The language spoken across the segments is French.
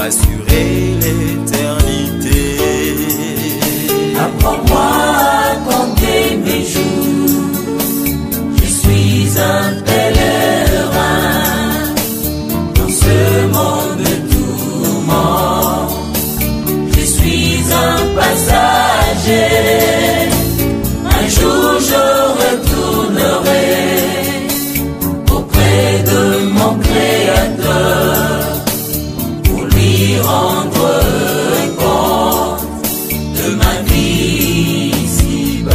assurer l'éternité. Apprends-moi à compter mes jours, je suis un pèlerin dans ce monde de tourment. Je suis un passager, un jour je retournerai auprès de mon Créateur pour lui rendre compte de ma vie ici-bas.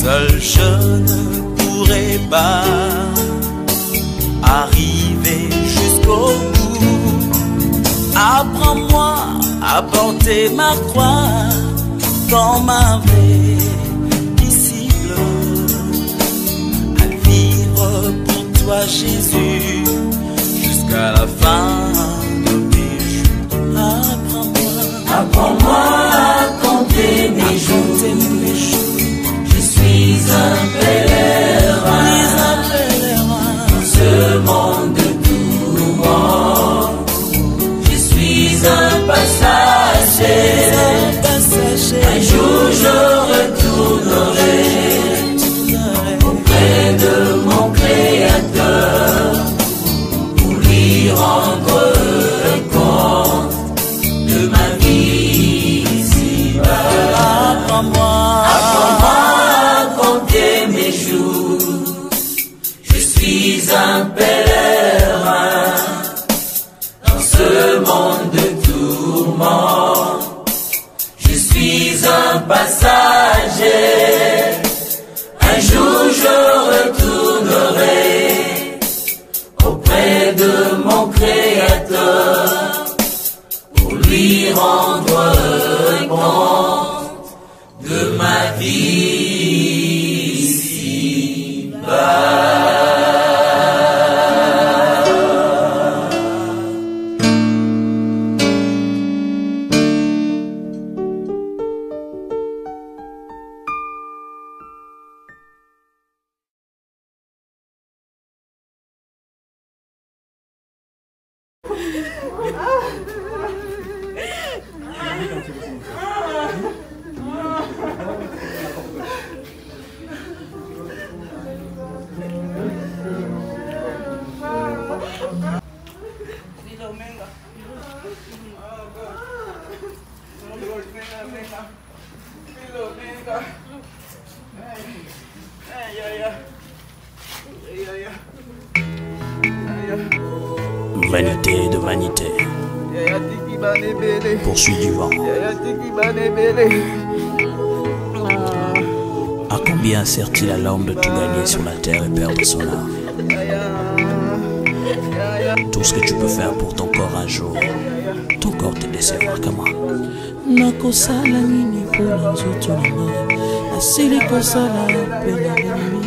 Seul je ne pourrai pas arriver jusqu'au bout. Apprends-moi à porter ma croix comme un vrai disciple, à vivre pour toi Jésus jusqu'à la fin de mes jours. Apprends-moi à compter mes jours. Je suis un pèlerin dans ce monde de tourment. Je suis un passager, un jour je retournerai auprès de mon Créateur pour lui rendre compte de ma vie ici-bas. Apprends-moi mes jours, je suis un pèlerin dans ce monde de tourment. Je suis un passager, un jour je retournerai auprès de mon Créateur pour lui rendre compte de ma vie. Vanité de vanité, poursuit du vent. À combien sert-il à l'homme de tout gagner sur la terre et perdre son âme? Tout ce que tu peux faire pour ton corps un jour, ton corps te décevra. Comment? Nakosala nini pona nzoto na ngai, asili kosala pena lemi.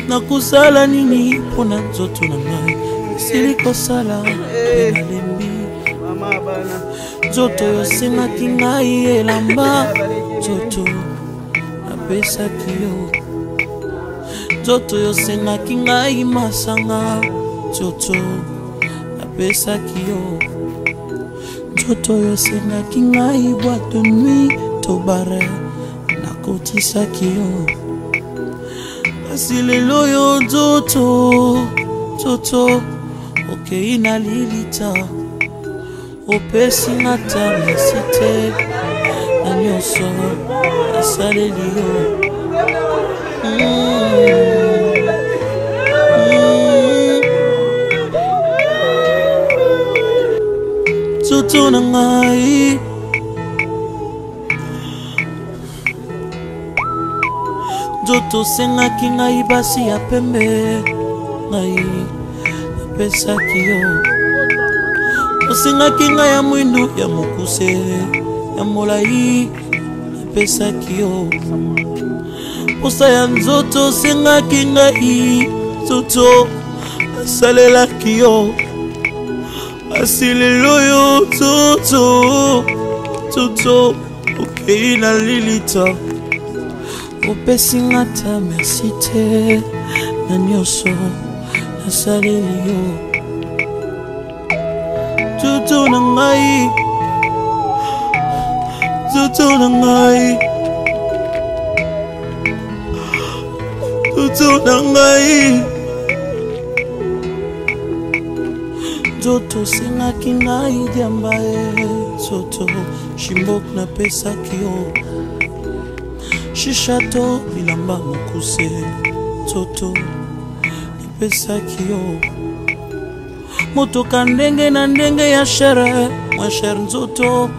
Nakosala nini pona nzoto na ngai, asili kosala pena lembi. Nzoto yosengaki ngai elamba, nzoto napesaki yo. Nzoto yosengaki ngai masanga, nzoto napesaki yo. Nzoto yosengaki ngai boîte de nuit to bare, nakotisaki yo. Kasi lelo yo nzoto okei na lilita, opesi na tamesi te na nyonso asaleli yo. nzoto na ngai nzoto sengaki ngai basi ya pembe ngai napesaki yo osengaki ngai ya mwindu ya mokuse ya molai napesaki yo posa ya nzoto sengaki ngai nzoto asalelaki yo asi lelo yo nzoto okei na lilita opesi nga ta merci te na nyonso nasaleli yo nzoto na ngai nzoto na ngai nzoto na ngai nzoto sengaki ngai diamba nzoto shimbok napesaki yo shishato bilamba mokuse nzoto napesaki yo motoka ndenge na ndenge ya shere mwa shere nzoto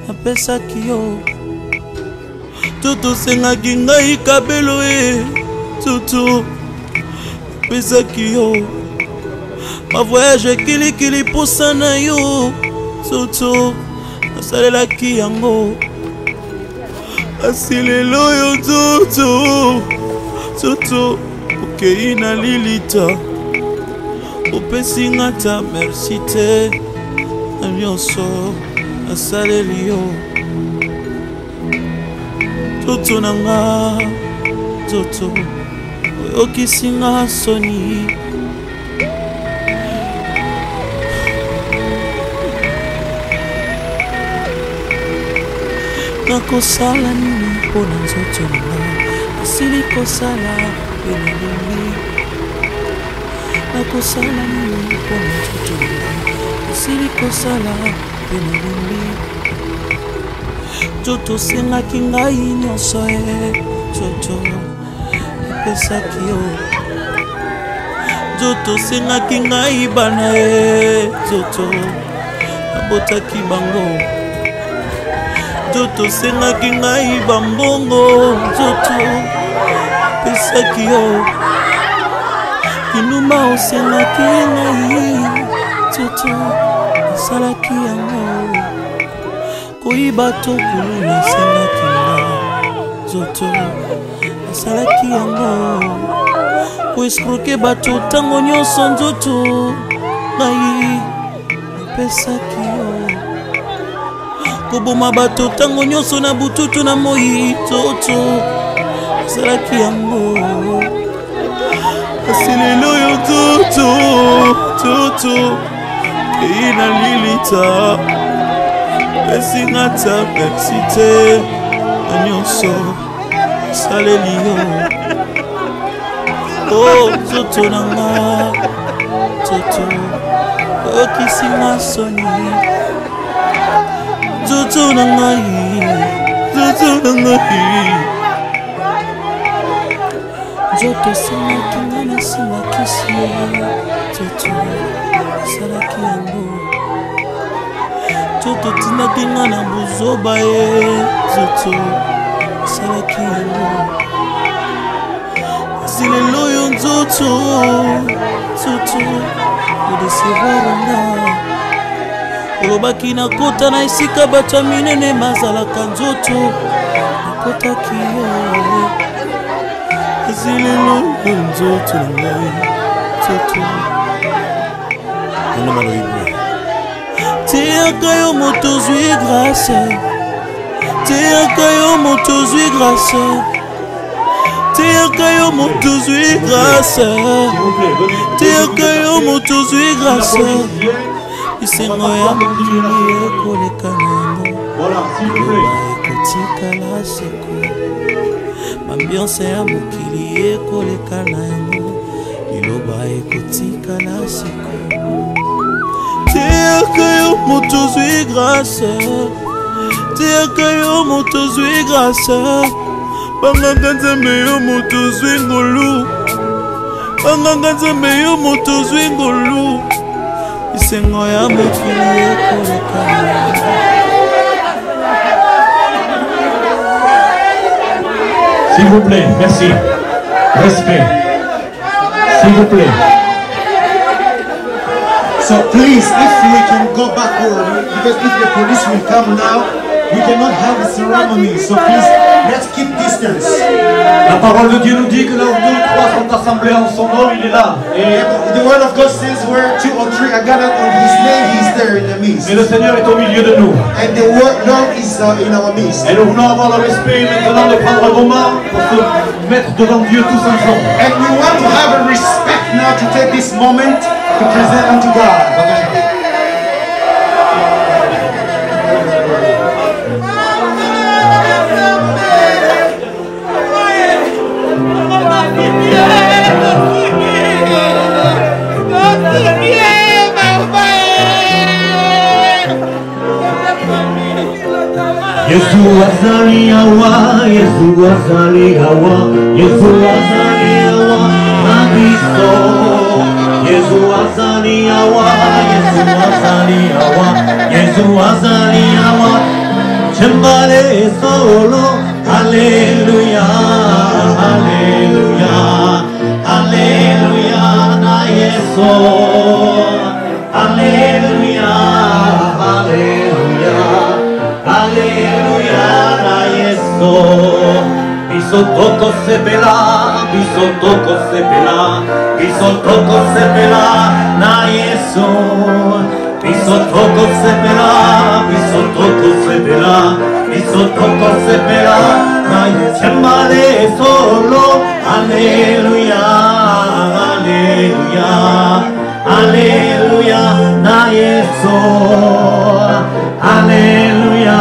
napesaki yo nzoto sengaki ngai kabelo nzoto napesaki yo ma voyage kilikili posa na yo nzoto nasalelaki yango asi lelo yo nzoto okei na lilita opesi nga ta merci te na nyonso nasaleli yo nzoto na nga nzoto oyokisi nga soni nakosala nini mpona nzoto nanga asili kosala penalini nakosala nini mpona nzoto nanga asili kosala penalini nzoto sengaki ngai nyonso nzoto napesaki yo nzoto sengaki ngai bana nzoto nabotaki bango nzoto sengaki ngai bambongo nzoto pesaki yo kinuma osengaki ngai nzoto nasalaki yango koyiba to kuluna esengaki nga nzoto nasalaki yango koeskroke bato ntango nyonso nzoto ngai napesaki yo koboma bato ntango nyonso na bututu na moi nzoto nasalaki yango kasi lelo yo nzoto kei na lilita pesinga ta merci te na nyonso nasaleli yo nzoto na nga nzoto oyokisi nga soni nzoto na ngai nzoto sengaki nga nasimakisi nzoto nasalaki yango nzoto tindaki nga na buzoba nzoto nasalaki yango kasi lelo yo nzoto odesevoranga olobaki nakota na esika bato ya minene mazalaka nzoto nakotaki yo kasi lelo yo nzoto na ngai nzoto teyaka yo moto zwi grâce teyaka yo moto zwi grâce teyaka yo moto zwi grâce teyaka yo moto zwi grâce isengo ya mokili ekoleka na yango ekotikala seko ambiance ya mokili ekoleka na yango liloba ekotikala seko teyaka yo moto zwi grâce teyaka yo moto zwi grâce banganga nzambe yo moto zwi ngolu banganga nzambe yo moto zwi ngolu Isengo ya mokili ekolekana. S'il vous plaît, merci. Respect. S'il vous plaît. So please, if we can go backward, because if the police will come now, we cannot have a ceremony. So please, let's keep distance. La parole de Dieu nous dit que là où 2 ou 3 sont assemblés en son nom, il est là. Et the word of God says where 2 or 3 are gathered on His name, He is there in the midst. Et le Seigneur est au milieu de nous. And the Lord is in our midst. Et nous voulons avoir le respect maintenant de prendre un moment pour se mettre devant Dieu tous ensemble. And we want to have a respect now to take this moment to present unto God. Yesu azali awa, Yesu azali awa, Yesu azali awa, nabiso. Yesu azali awa, Yesu azali awa, Yesu azali awa. Chembale solo, Alleluia, Alleluia, Alleluia, na Yesu, Alleluia, Alleluia. Alleluia, na Yesu. Bisotoko sepela, bisotoko sepela, bisotoko sepela, na Yesu. Bisotoko sepela, bisotoko sepela, bisotoko sepela, na Yesu. Chembale solo, Alleluia, Alleluia, Alleluia, na Yesu. Alleluia,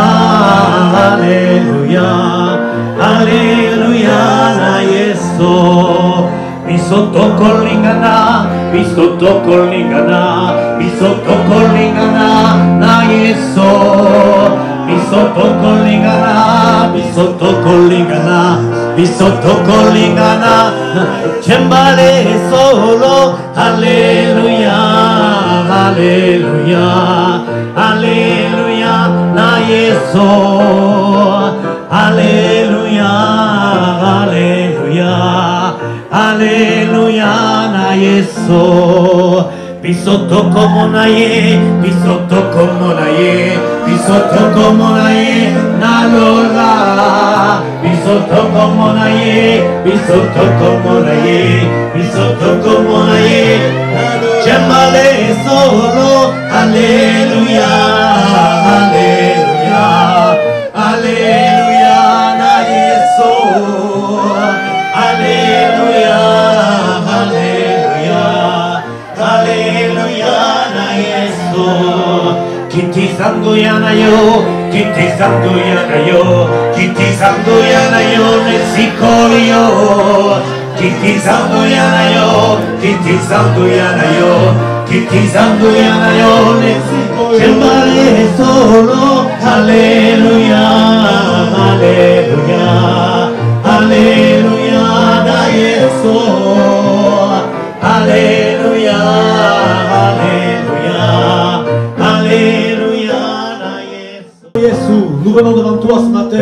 Alleluia, Alleluia, na Yesu. Bisotoko lingana, bisotoko lingana, bisotoko lingana, na Yesu. Bisotoko lingana, bisotoko lingana, bisotoko lingana. Chembale solo, Alleluia, Alleluia. Alleluia, na Yesu. Alleluia, Alleluia, Alleluia, na Yesu. Bisotoko monaye, bisotoko monaye, bisotoko monaye, na Lola. Bisotoko monaye, bisotoko monaye, bisotoko monaye, na Lola. Chembale solo, Alleluia, Alleluia, Alleluia, na Yesu. Alleluia, Alleluia, Alleluia, na Yesu. Kiti sangu yana yo, kiti sangu yana yo, kiti sangu yana yo, Mexico yo. Kiti sangu yana yo, kiti sangu yana yo, kiti sangu yana yo, Mexico yo. Chembale solo, Alleluia, Alleluia, Alleluia, na Yesu. Alleluia, Alleluia, Alleluia, na Yesu. Jésus, nous venons devant toi ce matin,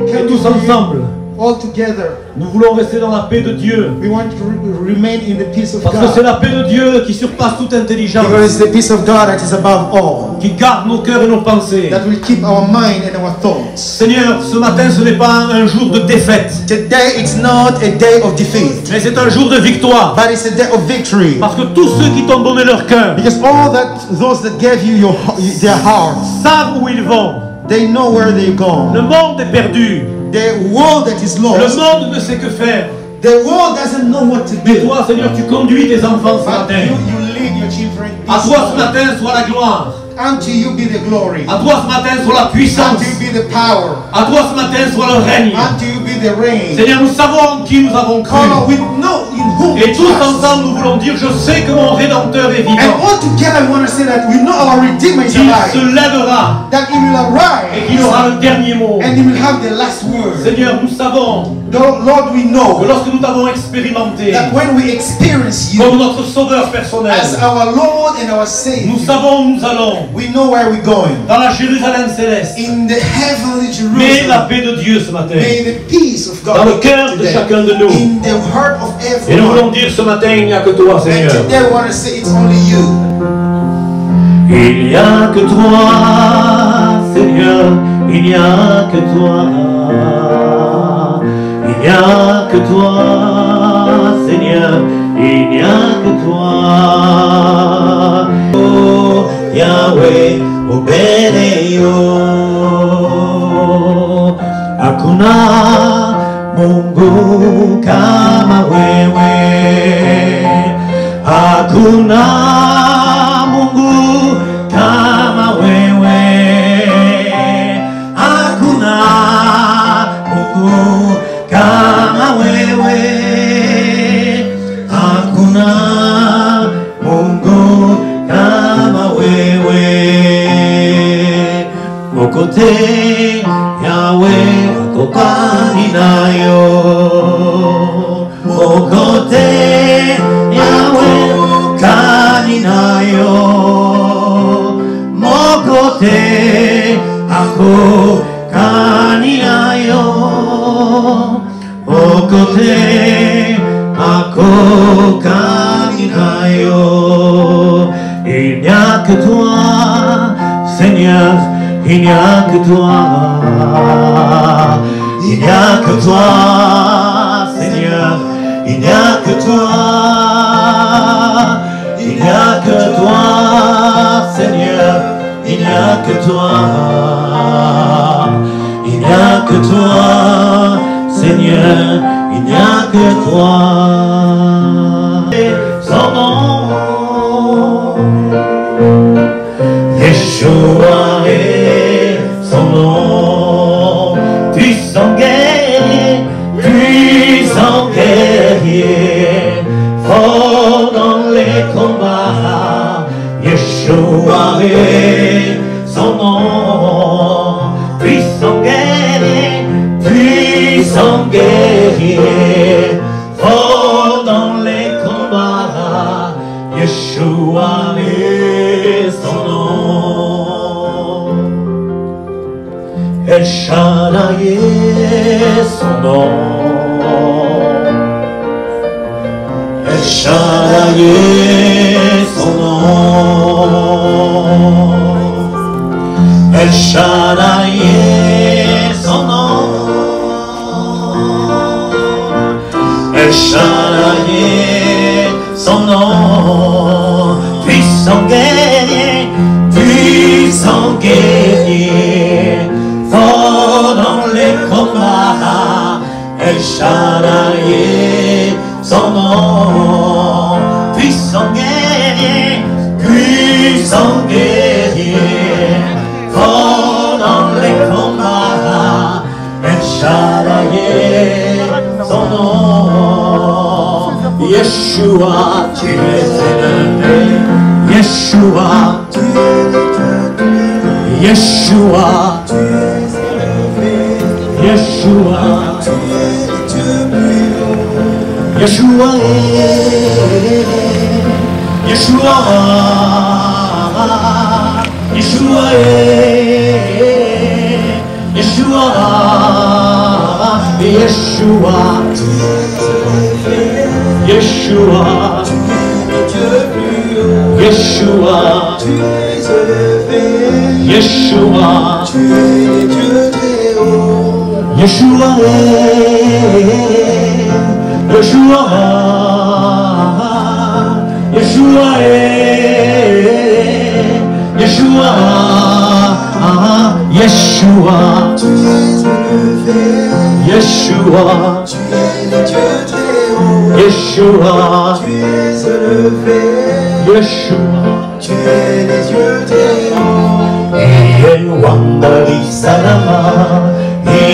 et tous ensemble. All together, Nous voulons rester dans la paix de Dieu. we want to remain in the peace of Parce que c'est God. la paix de Dieu qui surpasse toute intelligence, Because it's the peace of God that is above all, qui garde nos cœurs et nos pensées. that will keep our mind and our thoughts. Seigneur, ce matin, ce n'est pas un jour de défaite, Today it's not a day of defeat, mais c'est un jour de victoire. but it's a day of victory. Parce que tous ceux qui t'ont donné leur cœur Because those that gave you their hearts, savent où ils vont. they know where they're going. Le monde est perdu. The world that is Le lost, monde ne sait que faire. the world doesn't know what to Mais do. toi, Seigneur, tu conduis tes enfants ce But matin. you lead your children. À toi ce matin soit la gloire. Unto you be the glory. À toi ce matin soit la puissance. Unto you be the power. À toi ce matin soit le règne. Unto you be the rain. Seigneur, nous savons en qui nous avons cru. Oh Lord, we know in whom Et we tous trust. ensemble, nous voulons dire, je sais que mon Rédempteur est And vivant. all together we want to say that we know our Redeemer is Il alive. se lèvera That he will et arise. qu'il aura le dernier mot. And he will have the last word. Seigneur, nous savons Lord, we que know lorsque nous t'avons expérimenté that when we experience you comme notre sauveur personnel, as our Lord and our nous Savior, savons où nous allons, we know where we're going. dans la Jérusalem céleste. In the heavenly Mais la Jerusalem. paix de Dieu ce matin, May the peace of God dans le be cœur de today. chacun de nous. In the heart of Et nous voulons everyone. dire ce matin, il n'y a que toi, And Seigneur. today we want to say it's only you. Il n'y a que toi, Seigneur, il n'y a que toi. Il n'y a que toi, Seigneur, il n'y a que toi. Oh, Yahweh, Obedeyo. Hakuna Mungu kama wewe. Hakuna Mungu kama wewe. Hakuna Mungu kama wewe. Hakuna Mungu kama wewe. Mokote Yahweh akopani nayo. Mokote Yahweh kani nayo. Mokote ako kani nayo. Mokote ako kani nayo. Il n'y a que toi, Seigneur, il n'y a que toi. Il n'y a que toi, Seigneur, il n'y a que toi. Il n'y a que toi, Seigneur, il n'y a que toi. Il n'y a que toi, Seigneur, il n'y a que toi. Son nom, Yeshua est son nom. Puissant guerrier, fort dans les combats. Yeshua est son nom. Puissant guerrier, fort dans les combats. Yeshua est son nom. El Shaddai est son nom. El Shaddai est son nom. El Shaddai est son nom. El Shaddai est son nom. Puissant guerrier, fort dans les combats. El Shaddai est son nom. Puissant guerrier, fort dans les combats. El Shaddai est son nom. Yeshua, tu es élevé. Yeshua, tu es Yeshua, tu es élevé. Yeshua, tu es Dieu plus haut. Yeshua est Yeshua, Yeshua est Yeshua, Yeshua, tu es élevé. Yeshua, tu es Dieu plus haut. Yeshua, tu es élevé. Yeshua, tu es Dieu très haut. Yeshua est Yeshua, Yeshua est Yeshua, Yeshua, tu es élevé. Yeshua, tu es le Dieu très haut. Yeshua, tu es élevé. Yeshua, tu es les yeux très hauts. Iye wangari salama,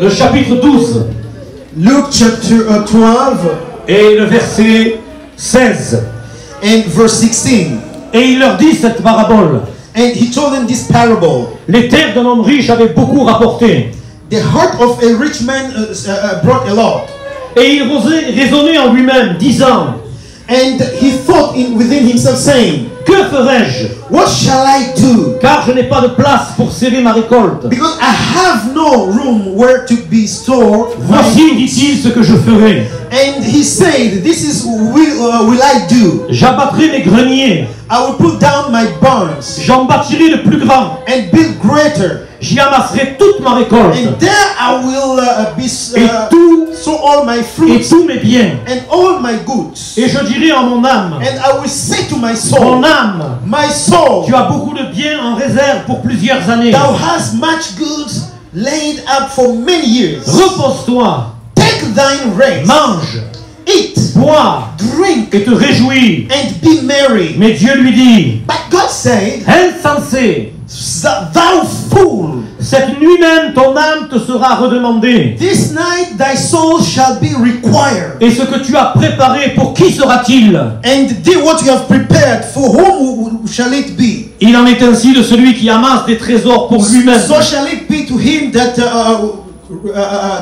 le chapitre 12, Luke chapter 12 et le verset 16. and verse 16. Et il leur dit cette parabole. And he told them this parable. Les terres d'un homme riche avaient beaucoup rapporté. The heart of a rich man brought a lot. Et il raisonnait en lui-même, disant, And he thought within himself, saying, que ferai-je? what shall I do? Car je n'ai pas de place pour serrer ma récolte. Because I have no room where to be stored. Voici, dit-il, ce que je ferai. And he said, this is will I do. J'abattrai mes greniers. I will put down my barns J'en bâtirai de plus grands. and build greater. J'y amasserai toute ma récolte. And there I will sow all my Et fruits tous mes biens. and all my goods. Et je dirai en mon âme, And I will say to my mon soul, âme, my soul, tu as beaucoup de biens en réserve pour plusieurs années. thou hast much goods laid up for many years. Repose-toi, Take thine rest, mange, eat, bois drink, et te réjouis. and be merry. Mais Dieu lui dit, But God said, insensé, thou fool, cette nuit même ton âme te sera redemandée. this night thy soul shall be required. Et ce que tu as préparé, pour qui sera-t-il? And what you have prepared, for whom shall it be? Il en est ainsi de celui qui amasse des trésors pour lui-même So shall it be to him that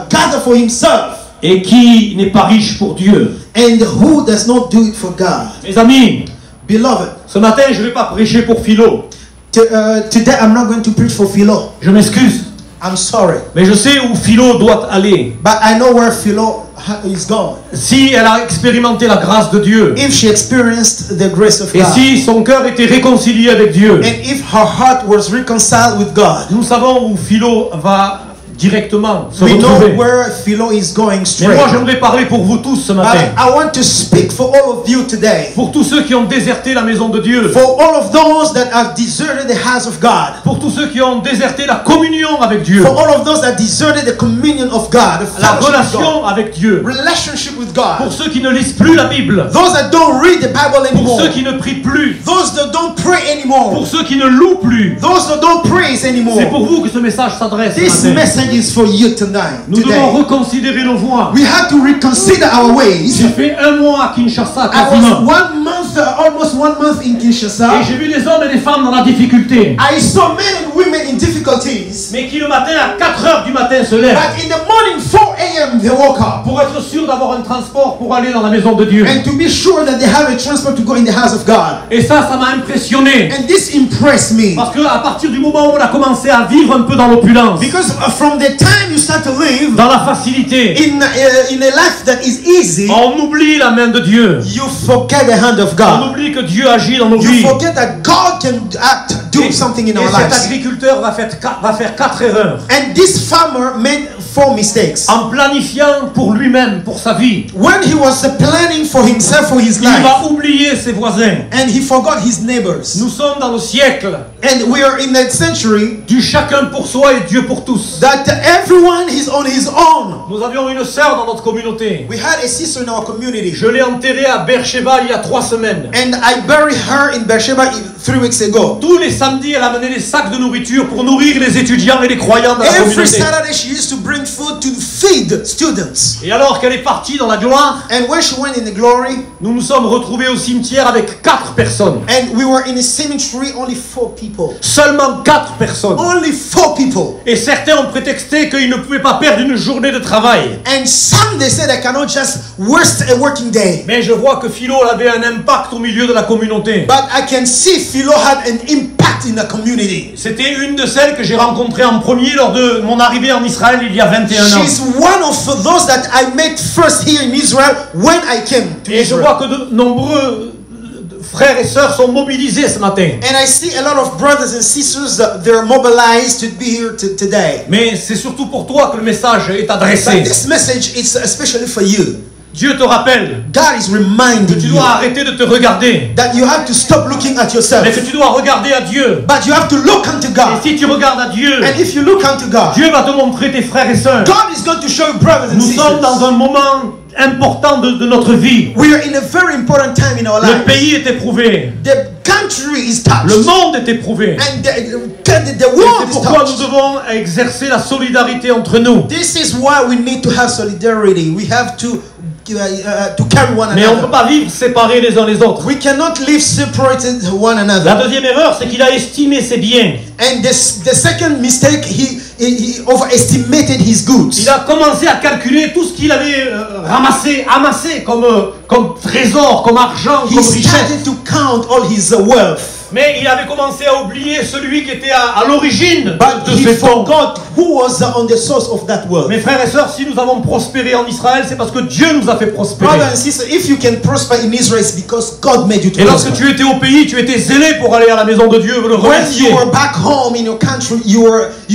gather for himself, et qui n'est pas riche pour Dieu. and who does not do it for God. Mes amis, Beloved, ce matin je ne vais pas prêcher pour Philo. today I'm not going to preach for Philo. Je m'excuse, I'm sorry, mais je sais où Philo doit aller. but I know where Philo is gone. Si elle a expérimenté la grâce de Dieu, If she experienced the grace of et God, si son cœur était réconcilié avec Dieu, and if her heart was reconciled with God, nous savons où Philo va directement se we know retrouver. where Philo is going Mais straight. moi j'aimerais parler pour vous tous ce But matin. I want to speak for all of you today. Pour tous ceux qui ont déserté la maison de Dieu. For all of those that have deserted the house of God. Pour tous ceux qui ont déserté la communion avec Dieu. For all of those that deserted the communion of God. The La fellowship with relation avec Dieu. God, relationship with Pour God. ceux qui ne lisent plus la Bible. Those that don't read the Bible Pour anymore. ceux qui ne prient plus. Those that don't pray anymore. Pour ceux qui ne louent plus. Those that don't praise anymore. C'est pour vous que ce message s'adresse. This ce matin. message is for you tonight. Nous devons Today. reconsidérer nos voies. We have to reconsider our ways. J'ai fait un mois à Kinshasa I was quasiment. 1 month, almost 1 month in Et Kinshasa. j'ai vu des hommes et des femmes dans la difficulté. I saw men and women in difficulties. Mais qui le matin à 4 heures du matin se lèvent. But in the morning, 4 a.m., they woke up. Pour être sûr d'avoir un transport pour aller dans la maison de Dieu. And to be sure that they have a transport to go in the house of God. Et ça m'a impressionné. And this impressed me. Parce qu'à partir du moment où on a commencé à vivre un peu dans l'opulence, Because from the time you start to live dans la facilité, in a life that is easy, on oublie la main de Dieu. you forget the hand of On God. oublie que Dieu agit dans nos You vies. forget that God can do something in Et our cet lives. agriculteur va faire 4 erreurs. And this farmer made 4 mistakes. En planifiant pour lui-même, pour sa vie, When he was planning for himself, for his il life, va oublier ses voisins. and he forgot his neighbors. Nous sommes dans le siècle And we are in that century du chacun pour soi et Dieu pour tous. that everyone is on his own. Nous avions une sœur dans notre communauté. We had a sister in our community, Je l'ai enterrée à Beersheba il y a 3 semaines. and I buried her in Beersheba 3 weeks ago. Tous les samedis, elle amenait des sacs de nourriture pour nourrir les étudiants et les croyants dans la Every communauté. Saturday she used to bring food to feed students. Et alors qu'elle est partie dans la gloire, And when she went in the glory, nous nous sommes retrouvés au cimetière avec 4 personnes. and we were in a cemetery, only 4 people. Seulement 4 personnes. Only 4 people. Et certains ont prétexté qu'ils ne pouvaient pas perdre une journée de travail. And some they said I cannot just waste a working day. Mais je vois que Philo avait un impact au milieu de la communauté. But I can see Philo had an impact in the community. C'était une de celles que j'ai rencontrées en premier lors de mon arrivée en Israël il y a 21 ans. She's one of those that I met first here in Israel when I came to Et je Israel. vois que de nombreux frères et sœurs sont mobilisés ce matin. And I see a lot of brothers and sisters that they're mobilized to be here today. Mais c'est surtout pour toi que le message est adressé. But this message is especially for you. Dieu te rappelle God is que reminding tu you dois arrêter de te regarder, that you have to stop looking at yourself. mais que tu dois regarder à Dieu. But you have to look unto Et God. si tu regardes à Dieu, And if you look unto God, Dieu va te montrer tes frères et sœurs. God is going to show you brothers and Nous sommes dans sisters. un moment important de notre vie. We are in a very important time in our Le lives. pays est éprouvé. The country is touched. Le monde est éprouvé. And the Et world c'est is pourquoi nous touched. devons exercer la solidarité entre nous. This is why we need to have solidarity. We have to carry one Mais on ne peut another. pas vivre séparés les uns les autres. We cannot live separated one La another. deuxième erreur, c'est qu'il a estimé ses biens. And the second mistake, he overestimated his goods. Il a commencé à calculer tout ce qu'il avait amassé comme trésor, comme argent, He comme richesse. started to count all his wealth. Mais il avait commencé à oublier celui qui était à l'origine But de he ces fonds. forgot who was on the source of that wealth. Mes frères et sœurs, si nous avons prospéré en Israël, c'est parce que Dieu nous a fait prospérer. Brother and sister, if you can prosper in Israel, it's because God made you to Et lorsque prosper. tu étais au pays, tu étais zélé pour aller à la maison de Dieu, le When remercier. you were back home in your country, you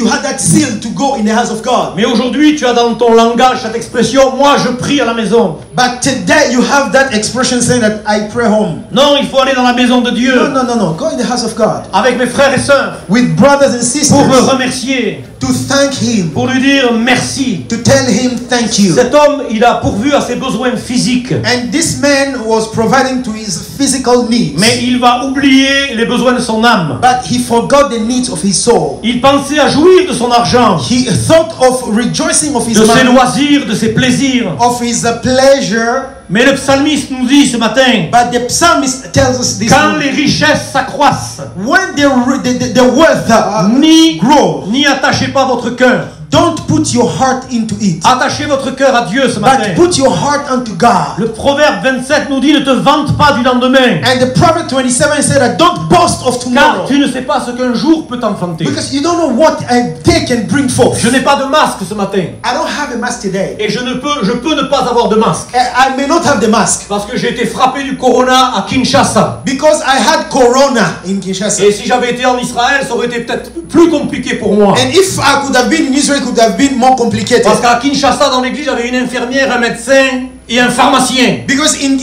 had that zeal to go in the house of God. Mais aujourd'hui, tu as dans ton langage cette expression, moi je prie à la maison. But today you have that expression saying that I pray home. Non, il faut aller dans la maison de Dieu No. Go in the house of God avec mes frères et sœurs with brothers and pour sisters le remercier, to thank Him, pour lui dire merci. to tell Him thank you. Cet homme, il a pourvu à ses besoins physiques, And this man was providing to his physical needs, mais il va oublier les besoins de son âme. but he forgot the needs of his soul. Il pensait à jouir de son argent, He thought of rejoicing of his de ses money, loisirs, de ses plaisirs. of his pleasure. Mais le psalmiste nous dit ce matin, But the psalmist tells us this: quand les richesses s'accroissent, when the wealth grows, n'y attachez pas votre cœur. don't put your heart into it, Attachez votre cœur à Dieu ce matin. but put your heart unto God. Le proverbe 27 nous dit ne te vante pas du lendemain, And the Proverb 27 said that don't boast of car tomorrow, tu ne sais pas ce qu'un jour peut t'enfanter. because you don't know what a day can bring forth. Je n'ai pas de masque ce matin, I don't have a mask today. et je peux ne pas avoir de masque, I may not have the mask parce que j'ai été frappé du corona à Kinshasa. because I had corona in Kinshasa. Et si j'avais été en Israël, ça aurait été peut-être plus compliqué pour moi. And if I could have been in Israel, it could have been more complicated. Parce qu'à Kinshasa, dans l'église, j'avais une infirmière, un médecin et un pharmacien. Because in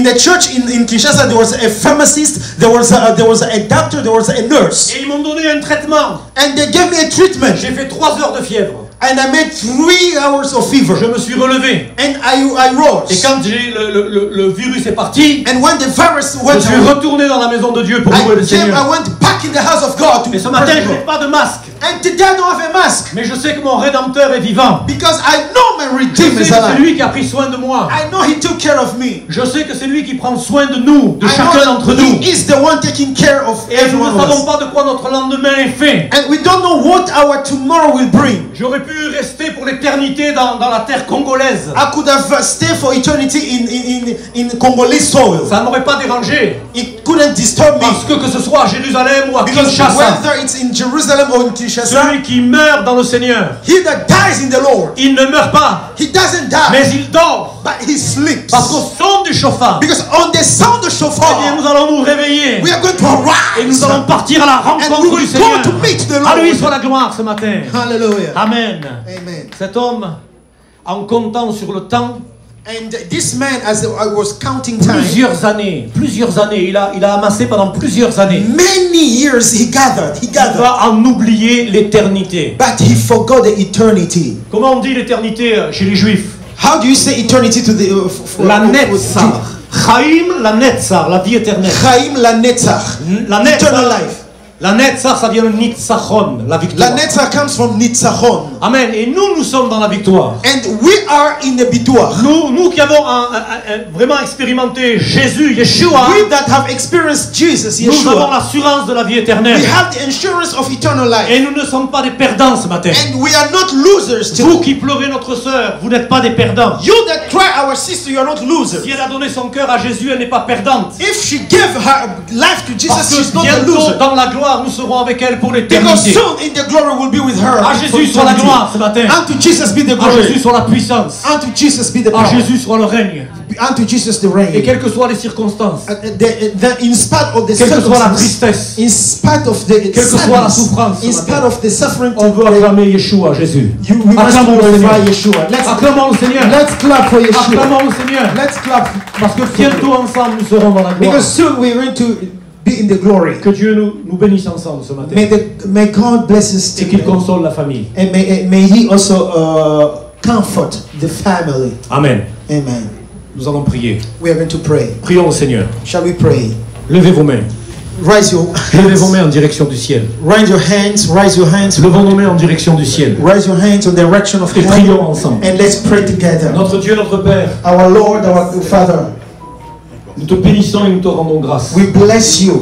the church in Kinshasa, there was a pharmacist, there was a doctor, there was a nurse. Et ils m'ont donné un traitement. And they gave me a treatment. J'ai fait 3 heures de fièvre. And I made 3 hours of Je fever. me suis relevé. And I rose. Et quand le virus est parti, And when the virus je went suis away, retourné dans la maison de Dieu pour louer le I Seigneur. went back in the house of God to Et ce matin, praise je n'ai God. pas de masque. And today I don't have a mask Mais je sais que mon Rédempteur est vivant. because I know my Je Redeemer sais is que c'est alive. lui qui a pris soin de moi. I know He took care of me. Je sais que c'est lui qui prend soin de nous, de I chacun know d'entre that nous. He is the one taking care of Et nous every ne one of savons us. pas de quoi notre lendemain est fait. And we don't know what our tomorrow will bring. J'aurais pu rester pour l'éternité dans la terre congolaise. I could have stayed for eternity in Congolese soil. Ça ne m'aurait pas dérangé. It couldn't disturb me Parce que ce soit à Jérusalem ou à because Kinshasa, whether it's in Jerusalem or in Kinshasa, celui qui meurt dans le Seigneur, he that dies in the Lord, il ne meurt pas, he doesn't die, mais il dort. but he sleeps. Parce qu'au son du chauffard, Because on the sound of eh bien, shofar, nous allons nous réveiller. we are going to Et nous arise allons partir à la and we rencontre du will Seigneur. go to meet the À lui Lord. soit la gloire ce matin. Hallelujah. Amen. Amen. Cet homme, en comptant sur le temps, And this man, as I was counting time, plusieurs années, il a amassé pendant plusieurs années. many years he gathered, Il va en oublier l'éternité. but he forgot the eternity. Comment on dit l'éternité chez les Juifs? How do you say eternity to the La Netzar. Chaim, la Netzar, la vie éternelle. Chaim la Netzach, La eternal Netzar, life. la Netzar, ça vient de Nitzachon, la victoire. La Netzach comes from Nitzachon. Amen. Et nous sommes dans la victoire. And we are in the Bituach. Nous qui avons vraiment expérimenté Jésus, Yeshua, We that have experienced Jesus, nous avons Yeshua, l'assurance de la vie éternelle. we have the insurance of eternal life. Et nous ne sommes pas des perdants ce matin. And we are not losers Vous today. qui pleurez notre sœur, vous n'êtes pas des perdants. You that cry our sister, you are not losers. Si elle a donné son cœur à Jésus, elle n'est pas perdante. If she gave her life to Parce Jesus, she's que not a bientôt, loser. dans la gloire, nous serons avec elle pour Because l'éternité. soon in the glory we'll be with her. À Jésus soit la gloire ce matin. Unto Jesus be the À Jésus glory. soit la puissance. Unto Jesus be the À power. Jésus soit le règne. Unto Jesus the Et reign. quelles que soient les circonstances, In spite of the quelle que soit la circumstances, tristesse, in spite of the quelle que soit la sadness, souffrance, in spite of the suffering, on veut acclamer Yeshua, Jésus. we must Acclamons le glorify Seigneur. Yeshua. Acclamons le Seigneur. Let's clap for Yeshua. Acclamons le Seigneur. Let's clap. Parce que bientôt ensemble, nous serons dans la gloire. Because soon we're going to be in the glory. Que Dieu nous bénisse ensemble ce matin. May God bless us Et qu'il today. console la famille. And may He also comfort the family. Amen. Amen. Nous allons prier. We are going to pray. Prions au Seigneur. Shall we pray? Levez vos mains. Raise your Levez vos hands. mains en direction du ciel. Raise your hands. Raise your hands. Levons nos mains en direction du ciel. Raise your hands in the direction of Et prions heaven. ensemble. And let's pray together. Notre Dieu, notre Père, Our Lord, our Father, nous te bénissons et nous te rendons grâce. we bless you.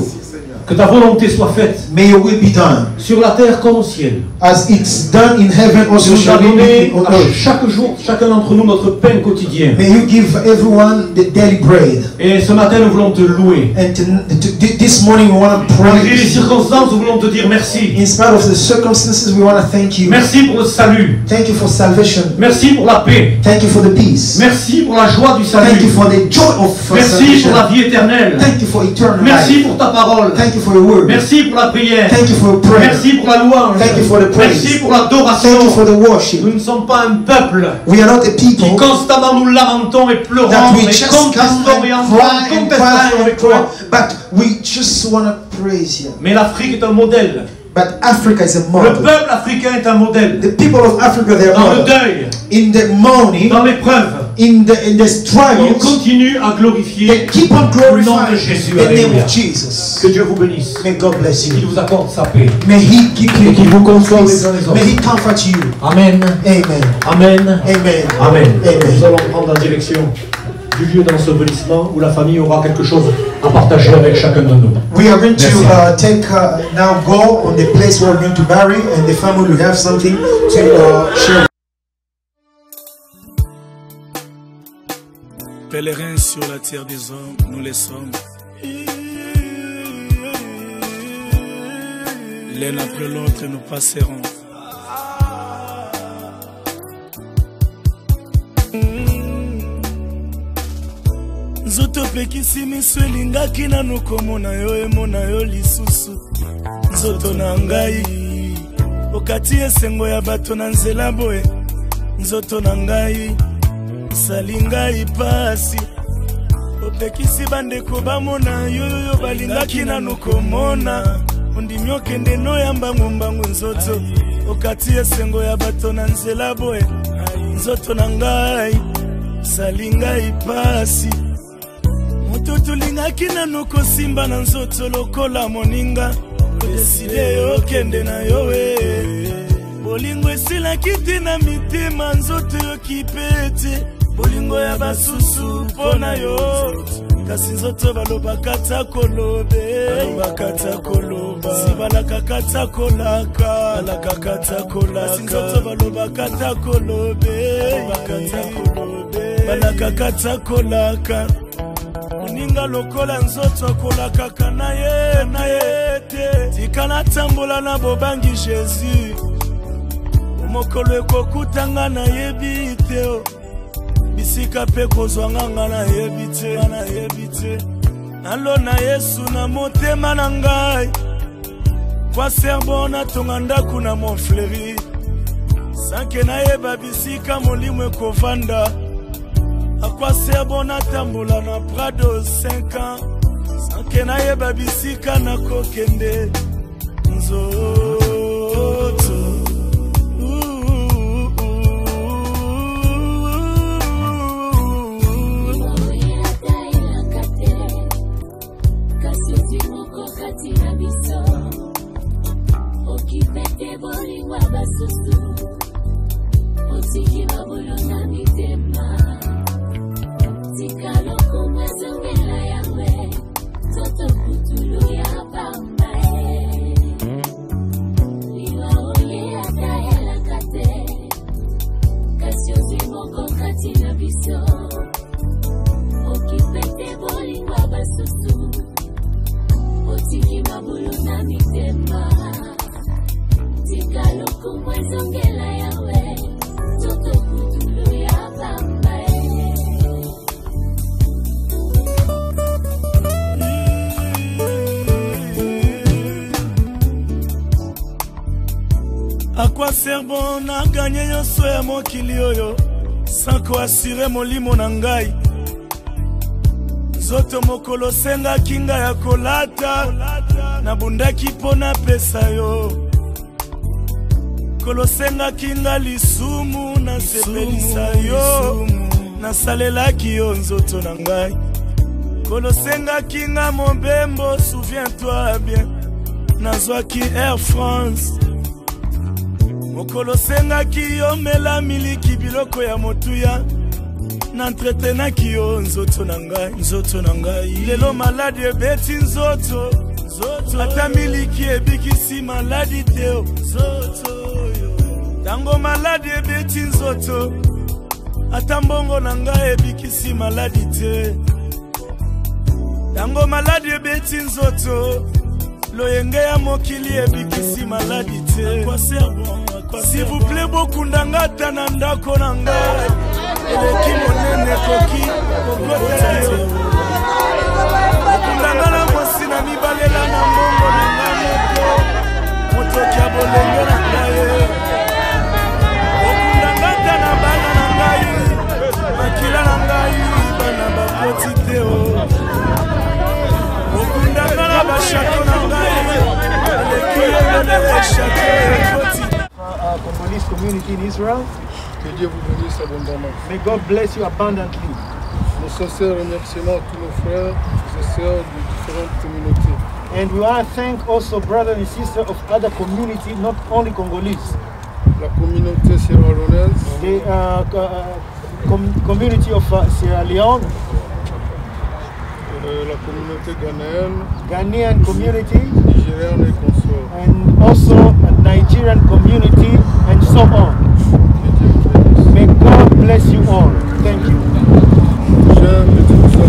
Que ta volonté soit faite May your will be done. sur la terre comme au ciel. As it's done in heaven, Tu also nous as shall it donné be on à earth. chaque jour, chacun d'entre nous, notre pain quotidien. May you give everyone the daily bread. Et ce matin, nous voulons te louer. And this morning we want to Malgré les pray. circonstances, nous voulons te dire merci. In spite of the circumstances, we want to thank you. Merci pour le salut. Thank you for salvation. Merci pour la paix. Thank you for the peace. Merci pour la joie du Thank you salut. for the joy of Merci salvation. pour la vie éternelle. Thank you for eternal Merci life. pour ta parole. Thank you for your word. Merci pour la prière. Thank you for your prayer. Merci pour la louange. Thank you for the praise. Merci pour Thank you l'adoration. for the worship. Nous ne sommes pas un peuple We are not a qui people constamment nous lamentons et pleurons that we et just come contestons et and entrons en cry and contestation cry avec and toi. cry, but we just want to praise you. Mais l'Afrique est un modèle. But Africa is a Le model. peuple africain est un modèle. The people of Africa, they are Dans le model. deuil, In the mourning, dans l'épreuve, in the ils struggles, continuent à they glorifier keep on le nom de glorifying Jésus. the name Alléluia. of Jesus. Que Dieu vous bénisse. May God bless Qu'il you. vous accorde sa paix. May He keep you. Et qu'il vous console les uns les autres. May He comfort you. Amen. Amen. Amen. Amen. Amen. Amen. Nous allons prendre la direction du lieu d'ensevelissement où la famille aura quelque chose à partager avec chacun de nous. We are going to Merci. now go on the place where we're going to bury, and the family will have something to share. Pèlerins sur la terre des hommes, nous les sommes. L'un après l'autre, nous passerons. Nzoto pekisi miso elingaki nanu komona yo emona yo lisusu. Nzoto na ngai okati esengo ya bato na nzela boye. Nzoto na ngai sali ngai pasi opekisi bandeko bamona yoyo balingaki nanu komona. Ondimi okende noyamba ngombangu nzoto okati esengo ya bato na nzela boye. Nzoto na ngai sali ngai pasi moto tulingaki nanu kosimba na nzoto lokola moninga odeside okende na yowe. Bolingo esilaki te na mitema nzoto yokipete bolingo ya basusu mpona yo. Kasi nzoto balobaka ta kolobe balobaka koloba sibalakaka ta kolaka balakaka ta kolaka. Kasi nzoto balobaka ta kolobe balobaka ta kolobe balakaka ta kolaka. Moninga lokola nzoto akolakaka na ye te. Tika natambola na bobangi Jésus mokolo ekokutanga na yebi te o. Bisika pe kozwanga nga na yebi te. Nalona Yesu na motema na ngai kwa serbo natonga ndaku na Montfleury sanke nayeba bisika molimo ekovanda. Akwa serbo natambola na Prado 5 ans sanke nayeba bisika na kokende nzoto. Akwa serbo na ganye nyonso ya mokili oyo sanko asire molimo na ngai. Nzoto mokolo senga kinga ya kolata na bundaki pona pesa yo. Kolo senga kinga lisumu na sepelisa yo. nasalelaki yo nzoto na ngai kolosengaki nga mobembo souviens-toi bien nazwaki Air France mokolosengaki yo mela miliki biloko ya motuya nantretenaki yo nzoto na ngai lelo maladi ebeti nzoto ata miliki ebikisi maladi te tango maladi ebeti nzoto ata mbongo na ngai ebikisi maladi te tango maladi ebeti nzoto loyenge ya mokili ebikisi maladi te s'il vous plaît bokundanga ata na ndako na ngai eleki monene koki kokota te bokundanga na mwasi na mibalela na mbongo na ngai moko motoki ya bolenge na ngai bokundanga ata na bana na ngai makila na ngai bana bakoti te bokundanga na bashato na ngai eleki yebele shato ekoti Congolese community in Israel. Que Dieu vous bénisse abondamment. May God bless you abundantly. Nos sincères remerciements à tous nos frères et sœurs de différentes communautés. And we want to thank also brothers and sisters of other communities, not only Congolese. La communauté sierra-léonaise. The community of Sierra Leone. La communauté ghanéenne. Ghanaian community. Nigérienne et consorts. And also a Nigerian community and so on. May God bless you all. Thank you. J'aime et tout ça,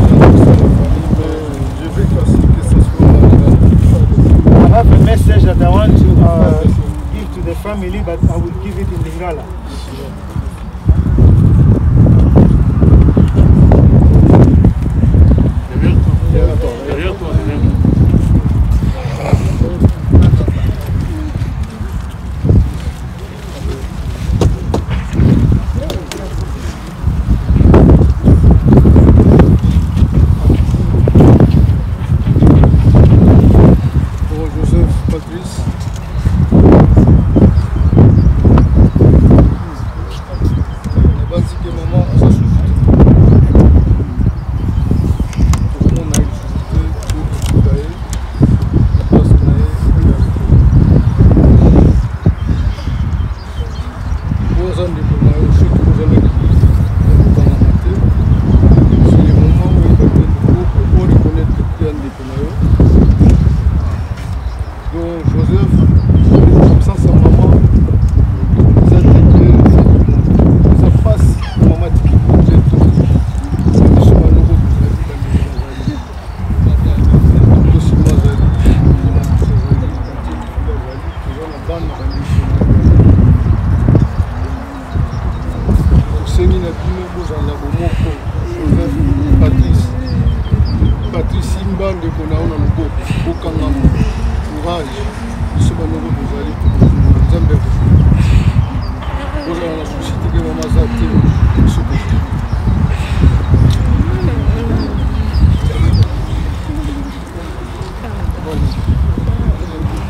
mais je veux que ce soit. I have a message that I want to give to the family, but I will give it in Lingala.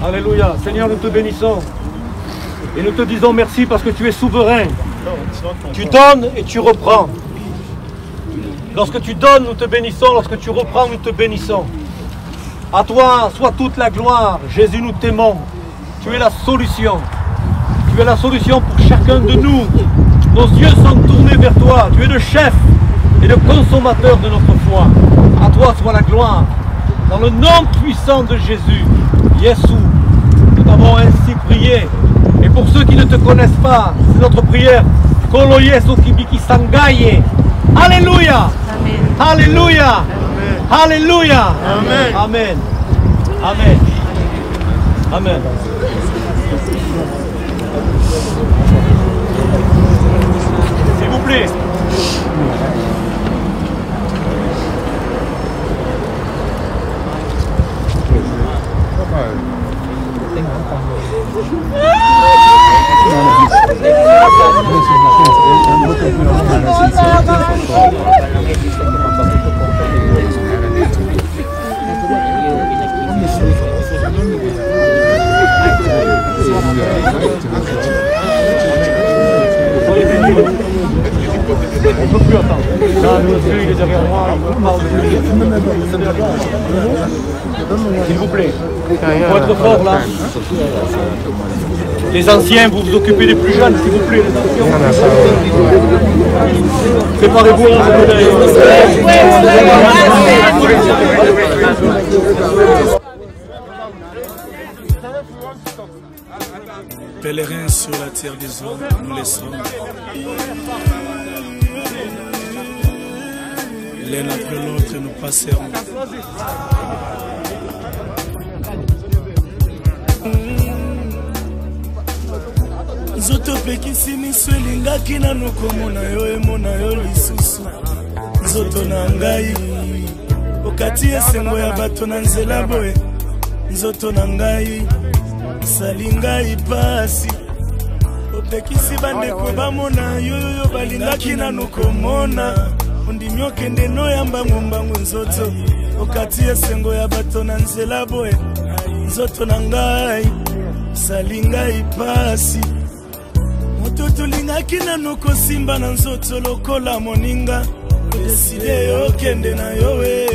Alléluia. Seigneur, nous te bénissons et nous te disons merci parce que tu es souverain. Tu donnes et tu reprends. Lorsque tu donnes, nous te bénissons. Lorsque tu reprends, nous te bénissons. À toi soit toute la gloire. Jésus, nous t'aimons. Tu es la solution. Tu es la solution pour chacun de nous. Nos yeux sont tournés vers toi. Tu es le chef et le consommateur de notre foi. À toi soit la gloire. Dans le nom puissant de Jésus, Yesu, nous t'avons ainsi prié. Et pour ceux qui ne te connaissent pas, c'est notre prière. Kolo Yesu kibiki sangaye. Alléluia. Alléluia. Alléluia. Amen. Amen. Amen. Amen. S'il vous plaît. On ne peut plus attendre. il est derrière moi, s'il vous plaît. Pour être fort là. Les anciens, vous vous occupez des plus jeunes, s'il vous plaît, les anciens. Préparez-vous à Pèlerins sur la terre des hommes, nous les sommes. L'un après l'autre, nous passerons. Nzoto pekisi miso elingaki nanu komona yo emona yo lisusu. Nzoto na ngai okati esengo ya bato na nzela boye. Nzoto na ngai sali ngai pasi opekisi bandeko bamona yoyo balingaki nanu komona. Ondimi okende noyamba ngombangu nzoto okati esengo ya bato na nzela boye. Nzoto na ngai sali ngai pasi moto tolingaki nanu kosimba na nzoto lokola moninga odeside okende na yowe.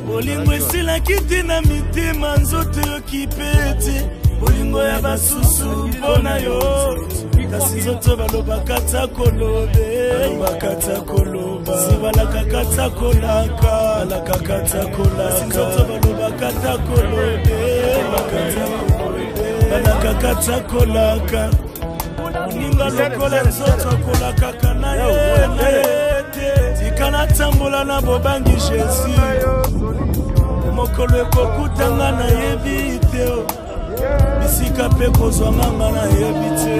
Bolingo esilaki te na mitema nzoto yokipete bolingo ya basusu mpona yo. Kasi nzoto balobaka ta kolobe balobaka koloba sibalaka ta kolaka alaka ta kolaka nzoto balobaka ta kolobe balaka ta kolaka ninga lokola nzoto akolaka kana yete tikana tambola na bobangi Jésus mokolo ekokutanga na yebi te bisika pe kozwanga nga na yebi te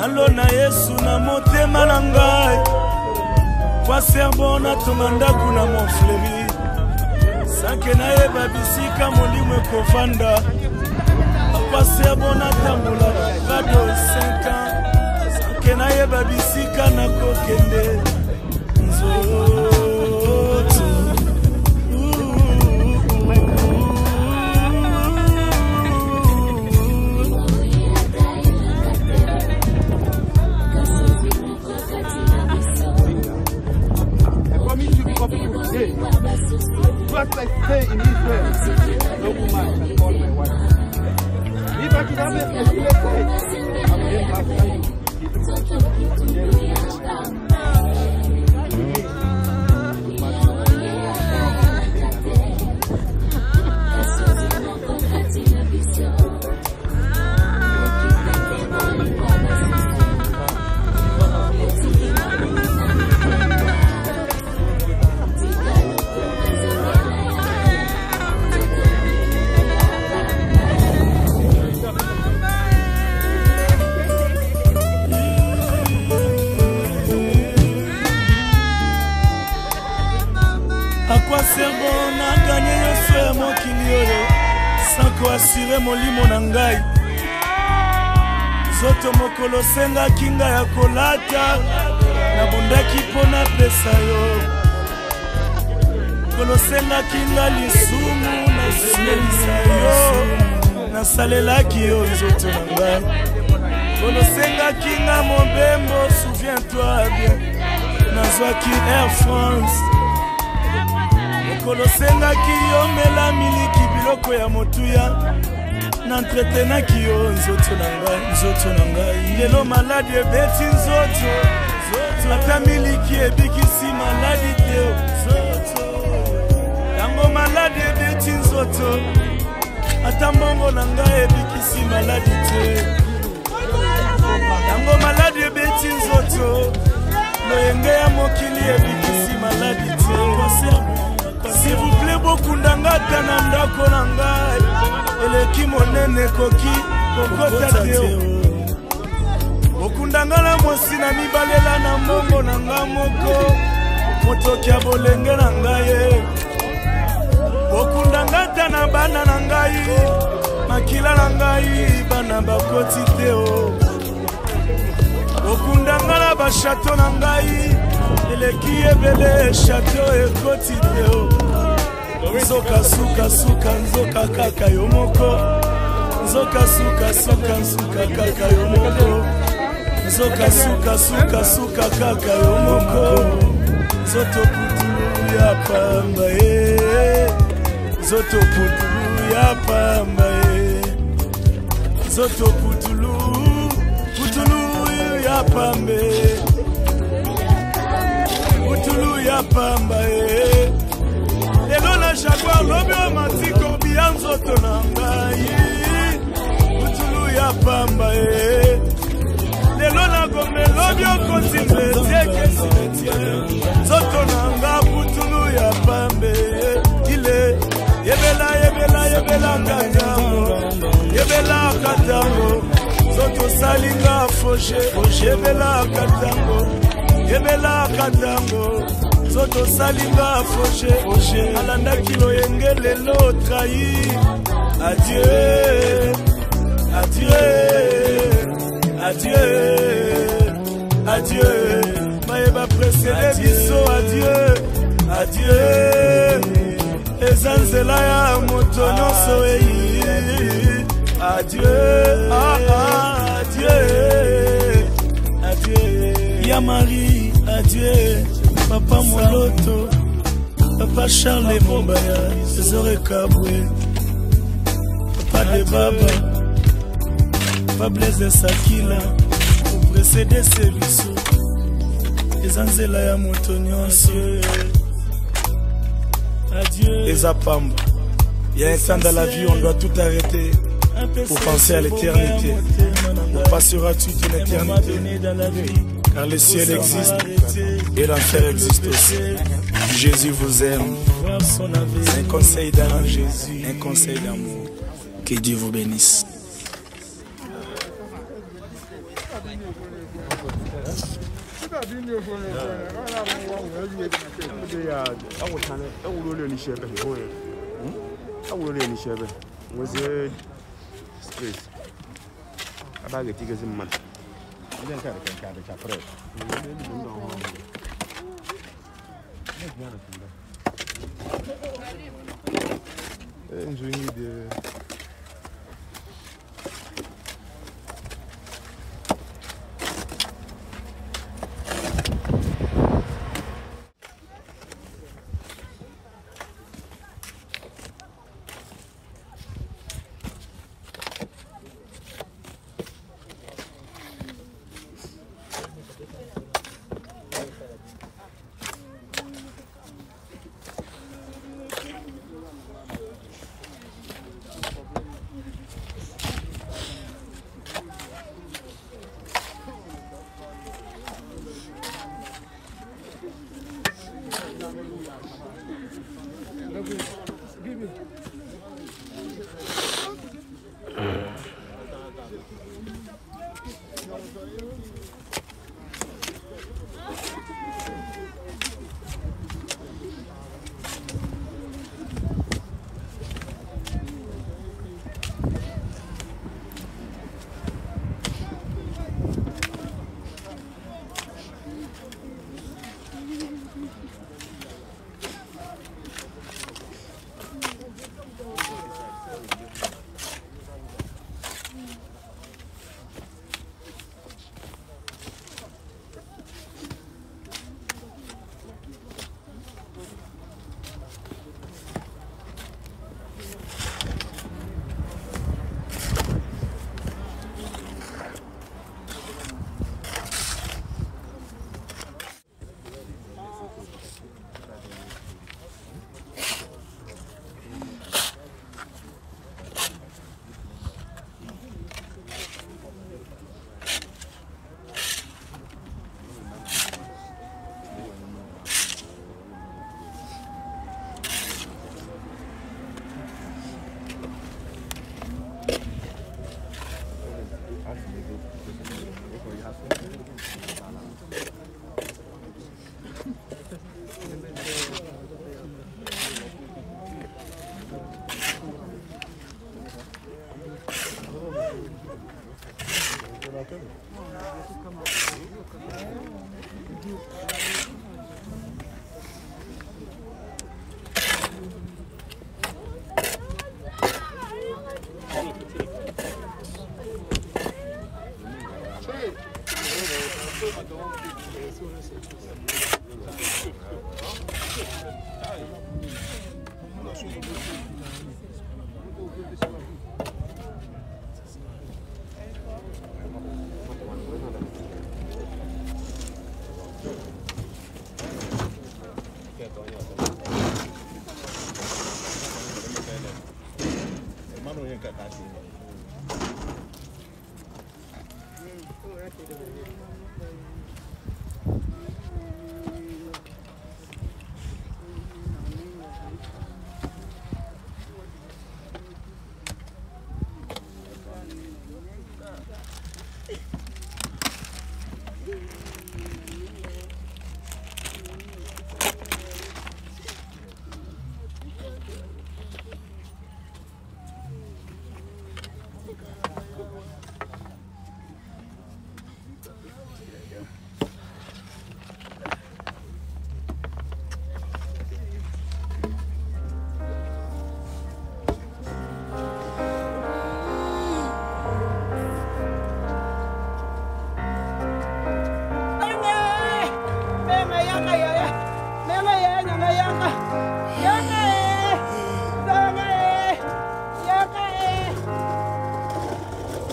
alo na Yesu na motema na ngai kwa serbo na tomandaku na moflevi sanke na yeba bisika molimo ekofanda kwa serbo na tambola bado 5 ans sanke na yeba bisika na kokende nzoto. Just like stay in Israel, no woman can call my wife. If I could have it, I would have said, I'm here after you. assuré molimo na ngai zoto mokolo senga kinga ya kolata na bundaki pona pesa yo kolo senga kinga lisumu na selisa yo na salelaki yo zoto na ngai kolo senga kinga mobembo souviens-toi bien na zwaki Air France kolo senga ki yo mela miliki biloko ya motuya n'entretenaki yo nzoto na ngai lelo maladi ebeti nzoto ata miliki ebikisi maladi te yango maladi ebeti nzoto ata mbongo na ngai ebikisi maladi te yango maladi ebeti nzoto loyenge ya mokili ebikisi maladi te. S'il vous plaît, beaucoup d'angata na ndako na ngai eleki monene koki kokota teo okundangala mosi na mibalela na mbongo na nga moko motoki ya bolenge na ngai okundangata na bana na ngai makila na ngai bana bakoti teo okundangala bashato na ngai eleki ebele chateau ekoti teo nzoka suka suka nzoka kaka yo moko nzoka suka suka suka kaka yo moko Zoka suka suka suka kaka yo moko. Zoto putulu ya pamba Zoto putulu ya pamba Zoto putulu ya pambe. Putulu ya pamba Lelo na Jaguar lobi o matiko bien zoto na ngai. Putulu ya pamba Lelo na Gombe lobi o continue tieke cimetière. Zoto na nga putulu ya pambe. Ile yebela katango. Yebela katango. Zoto salinga foshe. Yebela katango. Zoto salinga foshe. Alanda kilo yengele lo trahi. Adieu. Maeba précédé biso. Adieu. Ezanzela ya moto nyonso adieu. Ya Marie, adieu. Papa Moloto, Papa Charles Mombaya, Zore Kabwe, Papa de Baba, Papa Blaise Sakila, pour précéder ces bisous. Ezanzela ya moto nyonso. Adieu. Ezapamba. Il y a un temps dans la vie où on doit tout arrêter pour penser à l'éternité. On passera toute une éternité. Car le ciel existe et l'enfer existe aussi. Jésus vous aime. C'est un conseil d'amour, Jésus. Un conseil d'amour. Que Dieu vous bénisse.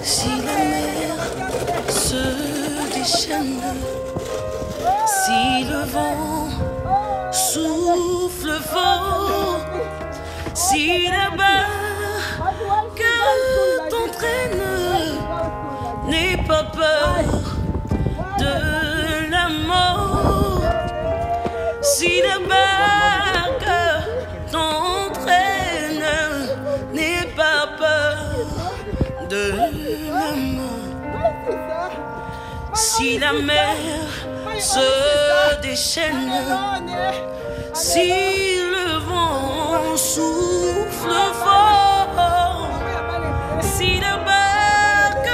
Si la mer se déchaîne, si le vent souffle fort, si la barque t'entraîne, n'aie pas peur de la mort. Si la barque t'entraîne, n'aie pas peur de la mort. Si la mer se déchaîne, si le vent souffle fort, si la barque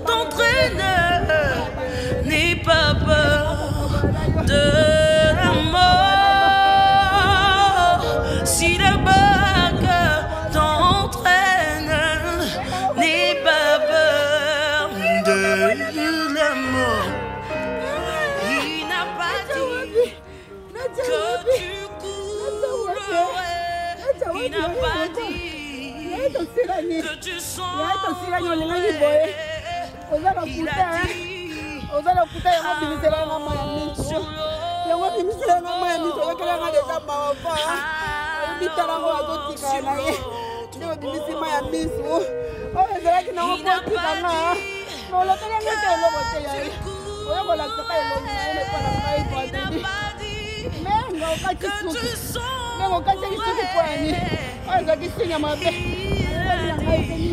t'entraîne, n'aie pas peur de la mort. Si la barque t'entraîne, n'aie pas peur de la mort. Il n'a pas dit que tu coulerais. Il n'a pas dit que tu sombrerais. Il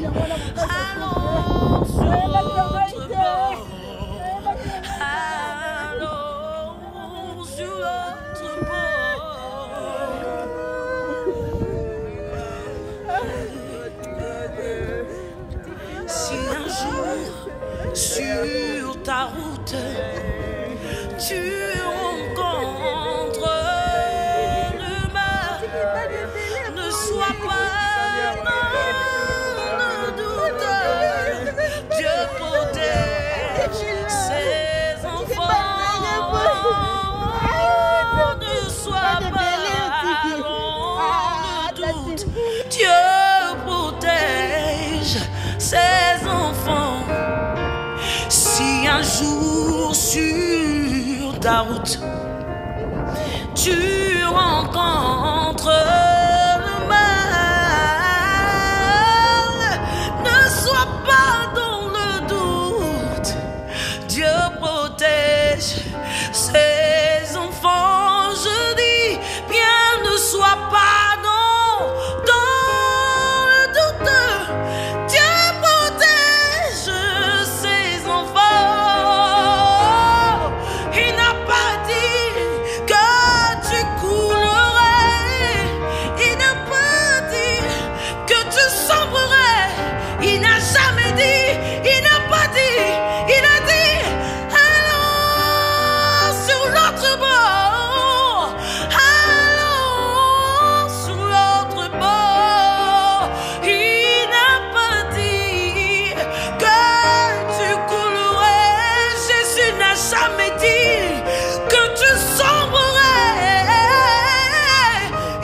a dit allons sur l'eau. Si un jour sur ta route tu rencontres le mal, ne sois pas dans le doute. Dieu protège ses enfants. Ne sois pas dans le doute. Dieu protège ses enfants. Si un jour sur ta route tu rencontres le mal, ne sois pas dans le doute. Dieu protège ses enfants. Je dis bien, ne sois pas dans le doute. Dieu protège ses enfants. Il n'a pas dit que tu coulerais. Il n'a pas dit que tu sombrerais. Il n'a jamais dit. Il n'a pas dit. Il a dit allons sur jamais dit que tu sombrerais.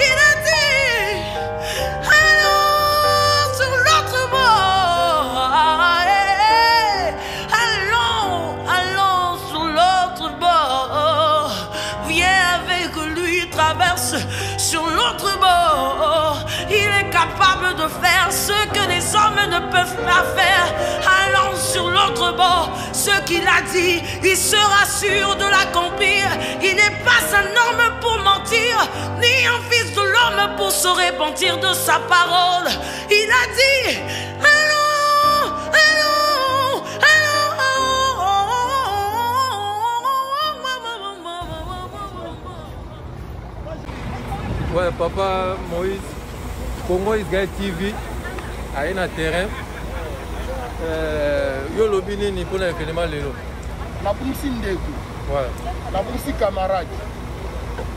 Il a dit, allons sur l'autre bord. Allons sur l'autre bord. Viens avec lui, traverse sur l'autre bord. Il est capable de faire ce que les hommes ne peuvent pas faire. Allons sur l'autre bord. Ce qu'il a dit, il sera sûr de l'accomplir. Il n'est pas un homme pour mentir, ni un fils de l'homme pour se repentir de sa parole. Il a dit, allons, allons, allons. Ouais, papa Moïse, Congo Israël TV, à un terrain. Yo lobini ni pour l'événement lelo. La bousi ndeko. Ouais. La bousi camarade.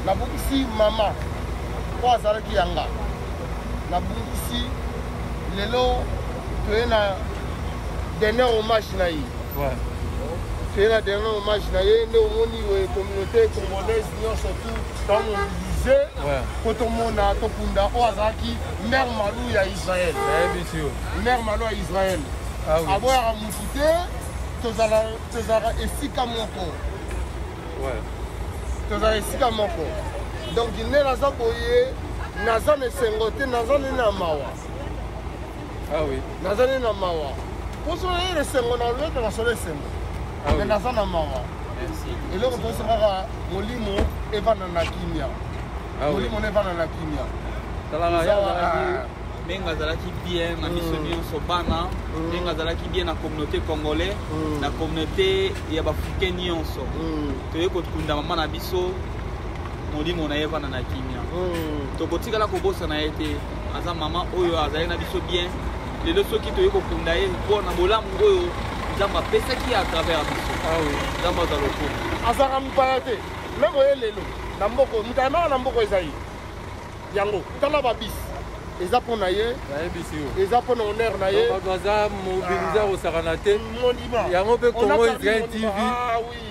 La bousi maman. Kwa azalaki yanga. La bousi lelo toena dernier hommage na yi. Ouais. Toena dernier hommage na yi ne omoni we communauté congolaise nyo surtout dans mobilisé. Ouais. Quand on mona tokunda o azalaki mère Malou ya Israël. Mère Malou ya Israël. Ah oui. Avoir à Moukouté, tozala esika moko. Ouais. Tozala esika moko. Donc il n'est naza boye, naza ne sengote, naza ne na mawa. Ah oui. Naza ne na mawa. Pour ce qui est le sengo na l'autre, na sole sengo. Ah oui. Mais naza na mawa. Merci. Et là on sera molimo evana na kimia. Ah oui. Molimo evana na kimia. Menga zalaki bien na biso nyonso bana, menga zalaki bien na communauté congolais, na communauté ya bafricain nyonso. Toye kotkunda mama na biso molimo na evana na kimia. Tokotikala kobosa na ete aza mama oyo azali na biso bien. Lelo soki toye kokunda ye mpona bolamu oyo nzambe apesaki à travers biso. Ah oui, nzambe azaloko. Azaka mipaya te. Même oye lelo na mboko, mutana na mboko ezali. Yango, tala babisi. Eza pona ye, eza pona honneur na ye. Baza mobiliser au Saranate. Yango pe Congo Israël TV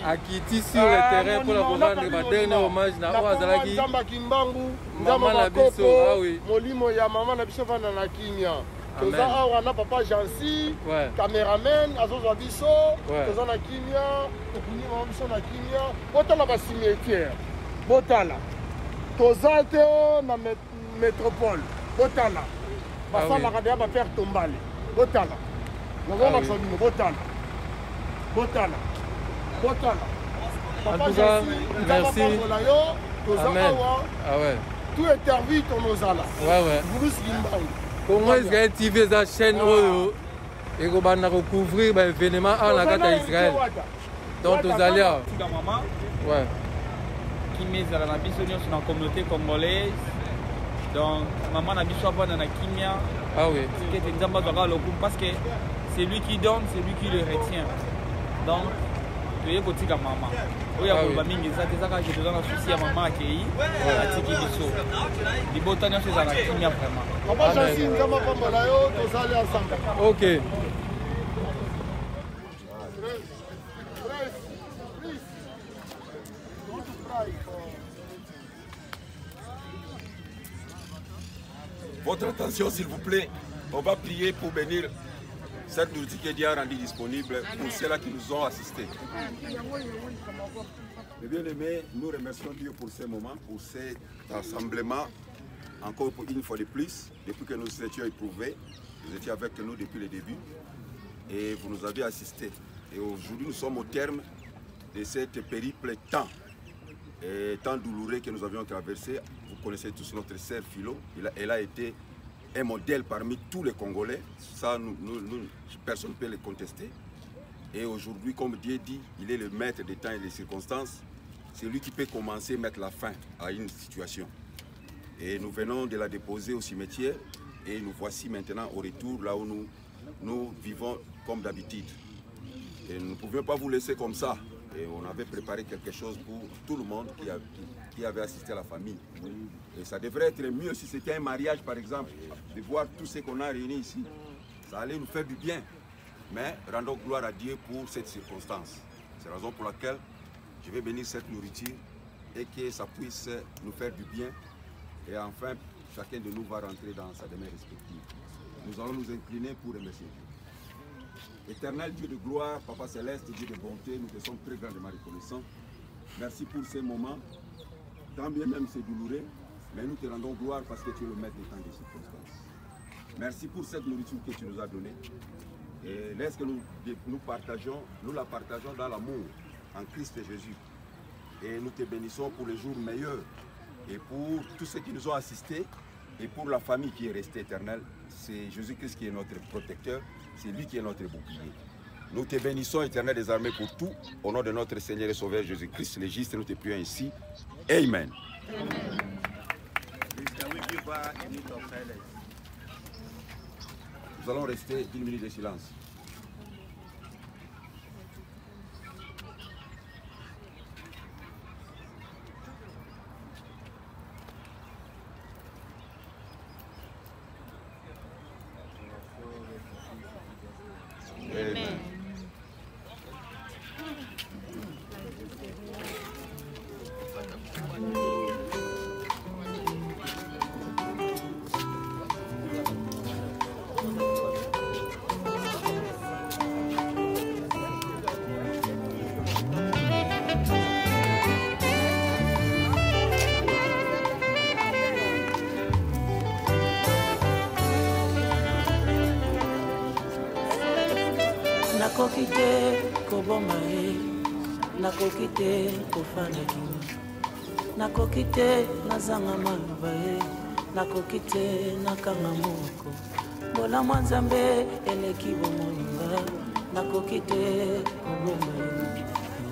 akiti sur le terrain pour la rendre le dernier hommage na Oazalaki. Nzamba Kimbangu, Nzamba na biso, ah oui. Molimo ya mama na biso vana na kimia. Toza awa na papa Jansi, cameraman azozwa biso, toza na kimia, tokuni mama biso na kimia. Botala ba cimetière. Botala. Toza te na métropole. Botala. Basala kada ba faire tombale. Botala. Ngoma kusabino botala. Botala. Botala. En tout cas, merci. Amen. Ah ouais. Tout est servi ton ozala. Ouais ouais. Congo Israël TV za chaîne oyo et ko bana ko couvrir ba événement en la kata Israël. Donc aux alliés. Ouais. Qui mezala na biso nyonso na communauté congolaise. Donc, maman n'a pas besoin de kimia. Ah oui. Parce que c'est lui qui donne, c'est lui qui le retient. Donc, tu es côté de maman. Oui, j'ai besoin de souci à maman qui est à Tiki Bisso. Les botaniens sont à la kimia vraiment. Ok. Votre attention s'il vous plaît, on va prier pour bénir cette nourriture que Dieu a rendue disponible pour ceux-là qui nous ont assistés. Mes bien-aimés, nous remercions Dieu pour ce moment, pour cet rassemblement, encore une fois de plus, depuis que nous étions éprouvés, vous étiez avec nous depuis le début et vous nous avez assistés. Et aujourd'hui nous sommes au terme de cette périple tant douloureux que nous avions traversé. Vous connaissez tous notre sœur Philo, elle a été un modèle parmi tous les Congolais, ça personne ne peut le contester. Et aujourd'hui, comme Dieu dit, il est le maître des temps et des circonstances, c'est lui qui peut commencer à mettre la fin à une situation. Et nous venons de la déposer au cimetière et nous voici maintenant au retour là où nous vivons comme d'habitude. Et nous ne pouvions pas vous laisser comme ça. Et on avait préparé quelque chose pour tout le monde qui avait assisté à la famille. Et ça devrait être mieux si c'était un mariage par exemple, de voir tout ce qu'on a réuni ici. Ça allait nous faire du bien. Mais rendons gloire à Dieu pour cette circonstance. C'est la raison pour laquelle je vais bénir cette nourriture et que ça puisse nous faire du bien. Et enfin, chacun de nous va rentrer dans sa demeure respective. Nous allons nous incliner pour remercier Dieu. Éternel Dieu de gloire, Papa Céleste, Dieu de bonté, nous te sommes très grandement reconnaissants. Merci pour ces moments. Tant bien même c'est douloureux, mais nous te rendons gloire parce que tu es le maître des temps et des circonstances. Merci pour cette nourriture que tu nous as donnée. Et laisse que nous la partageons dans l'amour en Christ Jésus. Et nous te bénissons pour les jours meilleurs et pour tous ceux qui nous ont assistés et pour la famille qui est restée éternelle. C'est Jésus-Christ qui est notre protecteur, c'est lui qui est notre bouclier. Nous te bénissons, Éternel des armées, pour tout. Au nom de notre Seigneur et Sauveur Jésus-Christ, légiste, nous te prions ainsi. Amen. Nous allons rester 1 minute de silence. Amen. Nakoki te koboma ye, nakoki te kofanda kino, nakoki te nazanga maloba ye, nakoki te nakanga moko. Bolamu ya Nzambe eleki bomoninga, nakoki te koboma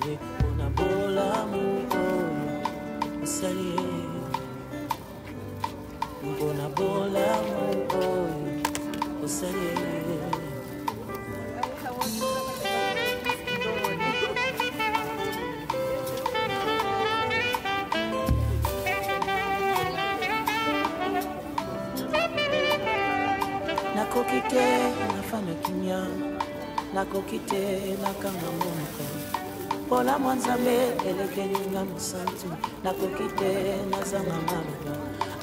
ye, mpona bolamu oyo osali ye, mpona bolamu oyo osali ye. Nakoki te nafana kimia, nakoki te nakanga monoko. Bolamu ya Nzambe elekelinga mosantu, nakoki te nazanga maloba.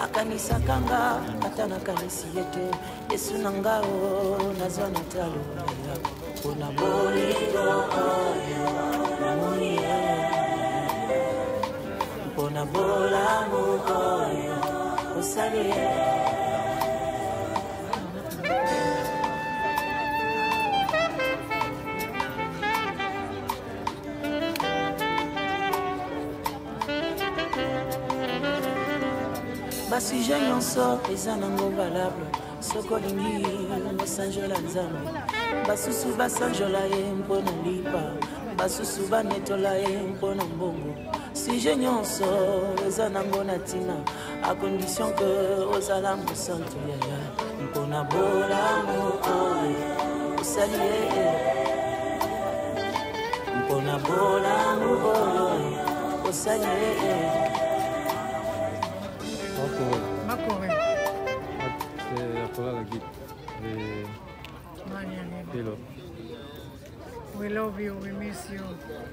Akanisaka nga ata nakanisi ye te, Yesu na nga o nazwa na talo ya mpona bolingo oyo namoni ye, mpona bolamu oyo osali ye. Basujet nyonso eza nango valable, soko olingi osanjola Nzambe. Basusu basanjola ye mpona lipa, basusu banetola ye mpona mbongo. Sujet nyonso eza nango na ntina, a condition que ozala mosantu yaya, mpona bolamu oyo osali ye, mpona bolamu oyo osali ye. Makore. We love you, we miss you.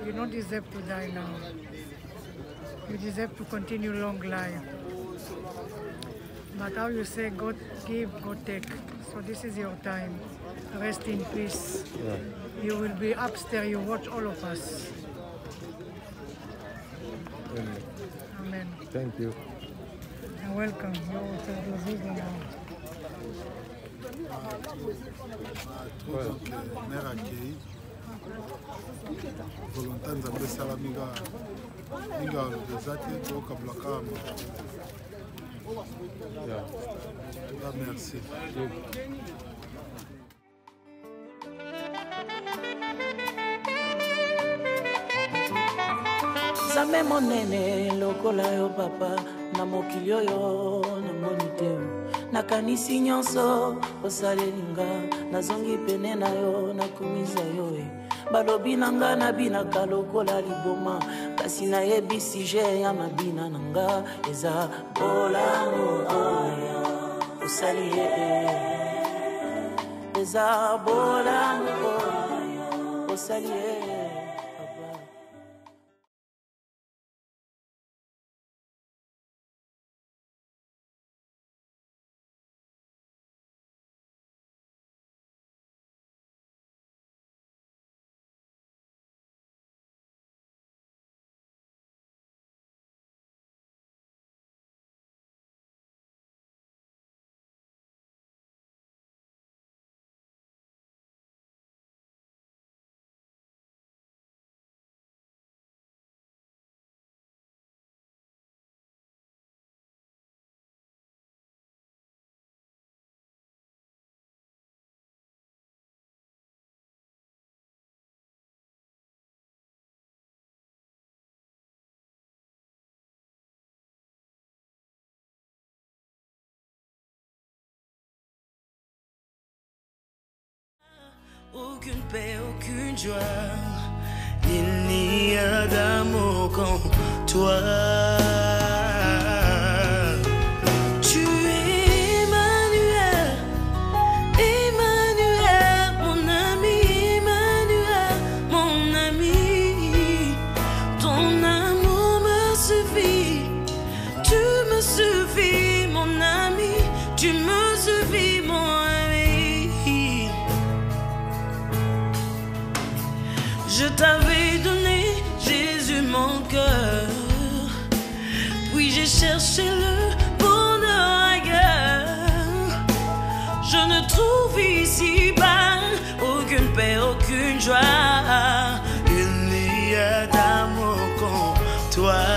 You don't deserve to die now. You deserve to continue long life. But how you say, God give, God take. So this is your time. Rest in peace. Yeah. You will be upstairs, you watch all of us. Amen. Amen. Thank you. Welcome. Mère accueillie. Volontaire Nzambe sala minga lobezate to kablaka. Merci. Nzambe monene lokola yo papa, na mokili oyo namoni te, nakanisi nyonso osalelinga, nazongi pene na yo nakumisa yo e. Balobi nanga nabinaka lokola liboma, kasi nayebi sije ya mabina nanga, eza bolamu oyo osali ye, eza bolamu oyo osali ye papa. aucune paix, aucune joie. Il n'y a d'amour qu'en toi. Tu es Emmanuel, Emmanuel, mon ami, Emmanuel, mon ami. Ton amour me suffit, tu me suffis, mon ami, tu me suffis, mon ami. Je t'avais donné, Jésus, mon cœur, puis j'ai cherché le bonheur ailleurs. Je ne trouve ici-bas aucune paix, aucune joie. Il n'y a d'amour qu'en toi.